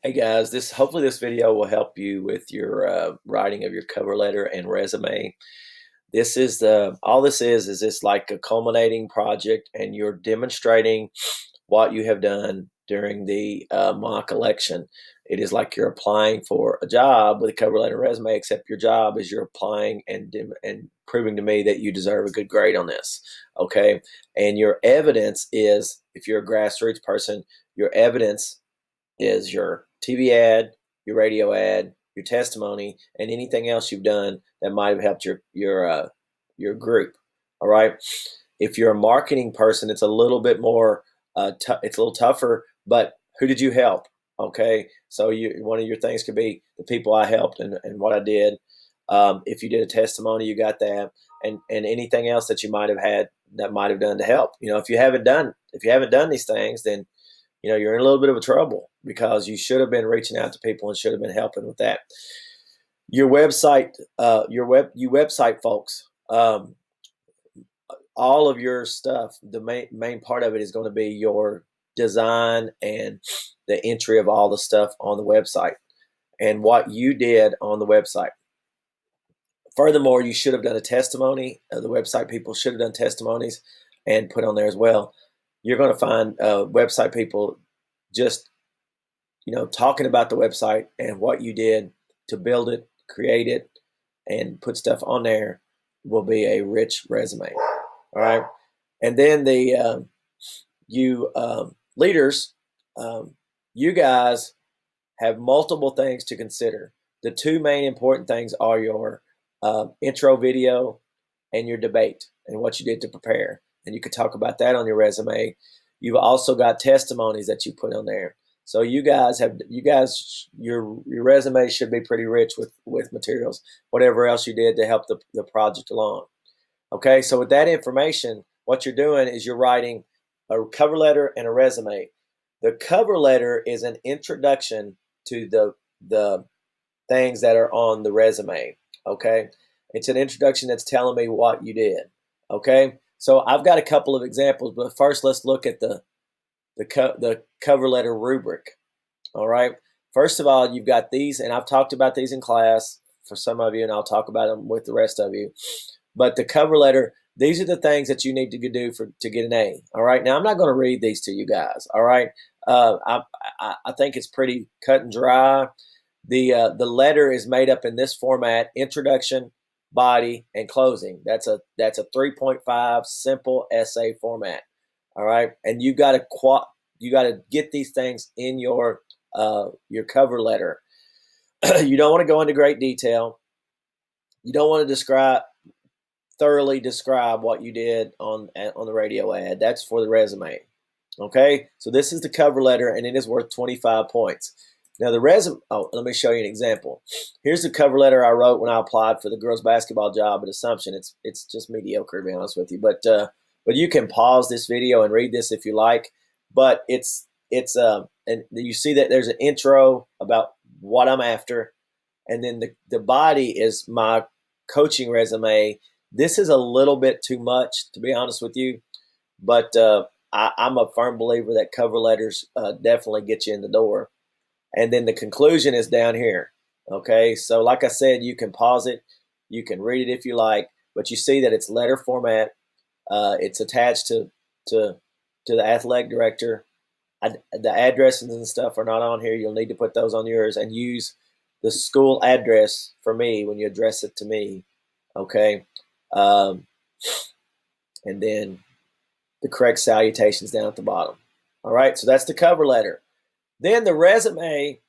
Hey guys, this hopefully this video will help you with your writing of your cover letter and resume. This is the all this is this like a culminating project, and you're demonstrating what you have done during the mock election. It is like you're applying for a job with a cover letter and resume, except your job is you're applying and proving to me that you deserve a good grade on this. Okay, and your evidence is, if you're a grassroots person, your evidence is your TV ad, your radio ad, your testimony, and anything else you've done that might have helped your group. All right. If you're a marketing person, it's a little bit more. It's a little tougher. But who did you help? Okay. So one of your things could be the people I helped and what I did. If you did a testimony, you got that, and anything else that you might have had that might have done to help. If you haven't done these things, then you're in a little bit of a trouble, because you should have been reaching out to people and should have been helping with that. Your website, you website folks, all of your stuff, the main part of it is going to be your design and the entry of all the stuff on the website and what you did on the website. Furthermore, you should have done a testimony. The website people should have done testimonies and put on there as well. You're going to find website people just talking about the website and what you did to build it, create it, and put stuff on there will be a rich resume. All right, and then the you leaders, you guys have multiple things to consider. The two main important things are your intro video and your debate and what you did to prepare. And you could talk about that on your resume. You've also got testimonies that you put on there. So your resume should be pretty rich with materials, whatever else you did to help the project along. Okay, so with that information, what you're doing is you're writing a cover letter and a resume. The cover letter is an introduction to the things that are on the resume. Okay, it's an introduction that's telling me what you did. Okay, so I've got a couple of examples, but first let's look at the cover letter rubric. All right, first of all, you've got these, and I've talked about these in class for some of you, and I'll talk about them with the rest of you. But the cover letter, these are the things that you need to do to get an A. All right, now I'm not going to read these to you guys. All right, I think it's pretty cut and dry. The letter is made up in this format: introduction, body, and closing. That's a 3.5 simple essay format. All right, and you got to get these things in your cover letter. You don't want to go into great detail. You don't want to thoroughly describe what you did on the radio ad. That's for the resume. Okay, so this is the cover letter, and it is worth 25 points. Now the resume. Oh, let me show you an example. Here's the cover letter I wrote when I applied for the girls' basketball job at Assumption. It's just mediocre, to be honest with you. But you can pause this video and read this if you like. But and you see that there's an intro about what I'm after, and then the body is my coaching resume. This is a little bit too much, to be honest with you, but I'm a firm believer that cover letters definitely get you in the door. And then the conclusion is down here. Okay, so like I said, you can pause it, you can read it if you like, but you see that it's letter format. It's attached to the athletic director. The addresses and stuff are not on here. You'll need to put those on yours and use the school address for me when you address it to me. Okay. And then the correct salutations down at the bottom. All right, so that's the cover letter. Then the resume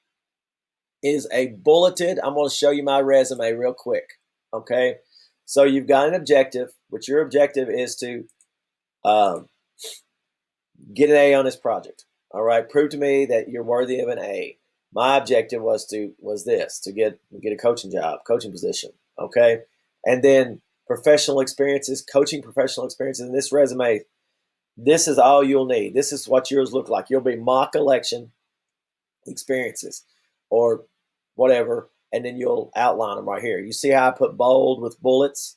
is a bulleted. I'm going to show you my resume real quick. Okay, so you've got an objective, which your objective is to get an A on this project. All right, prove to me that you're worthy of an A. My objective was this: to get a coaching position. Okay, and then professional experiences, coaching professional experiences. In this resume, this is all you'll need. This is what yours look like. You'll be mock election experiences or whatever, and then you'll outline them right here. You see how I put bold with bullets,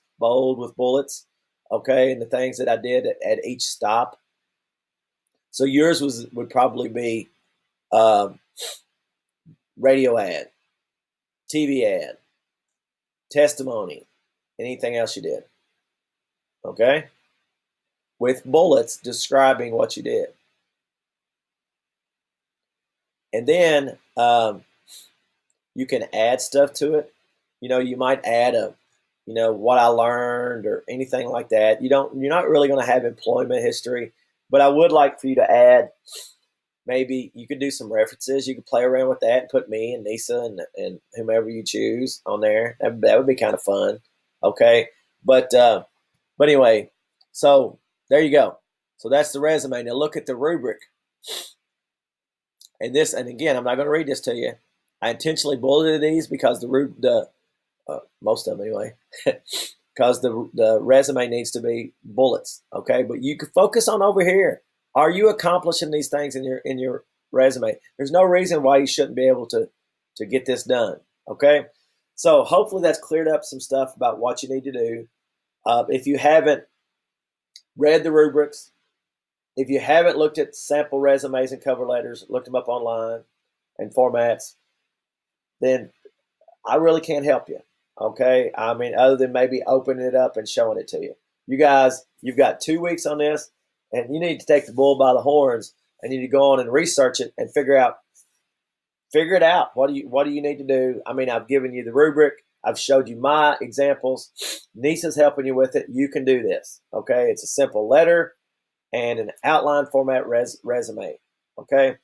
okay, and the things that I did at each stop. So yours would probably be radio ad, TV ad, testimony, anything else you did. Okay? With bullets describing what you did. And then you can add stuff to it. You might add what I learned or anything like that. You're not really going to have employment history, but I would like for you to add, maybe you could do some references. You could play around with that and put me and Nisa and whomever you choose on there. That would be kind of fun. Okay. But anyway, so there you go. So that's the resume. Now look at the rubric. And again, I'm not going to read this to you. I intentionally bulleted these because most of them anyway, because the resume needs to be bullets. Okay, but you can focus on over here. Are you accomplishing these things in your resume? There's no reason why you shouldn't be able to get this done. Okay, so hopefully that's cleared up some stuff about what you need to do. If you haven't read the rubrics, if you haven't looked at sample resumes and cover letters, looked them up online and formats, then I really can't help you. Okay, I mean, other than maybe opening it up and showing it to you. You guys, you've got 2 weeks on this, and you need to take the bull by the horns and you need to go on and research it and figure it out. What do you need to do? I mean, I've given you the rubric. I've showed you my examples. Nisa's helping you with it. You can do this. Okay, it's a simple letter and an outline format resume. Okay,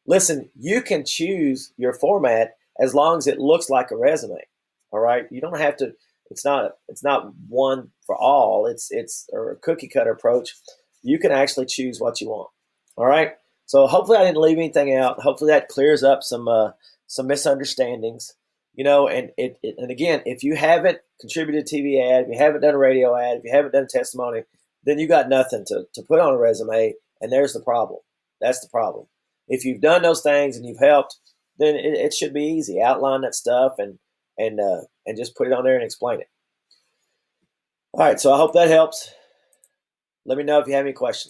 listen, you can choose your format as long as it looks like a resume. All right, you don't have to. It's not one for all. It's a cookie cutter approach. You can actually choose what you want. All right. So hopefully I didn't leave anything out. Hopefully that clears up some misunderstandings. And again, if you haven't contributed a TV ad, if you haven't done a radio ad, if you haven't done a testimony, then you got nothing to put on a resume. And there's the problem. That's the problem. If you've done those things and you've helped, then it should be easy. Outline that stuff and just put it on there and explain it. All right, so I hope that helps. Let me know if you have any questions.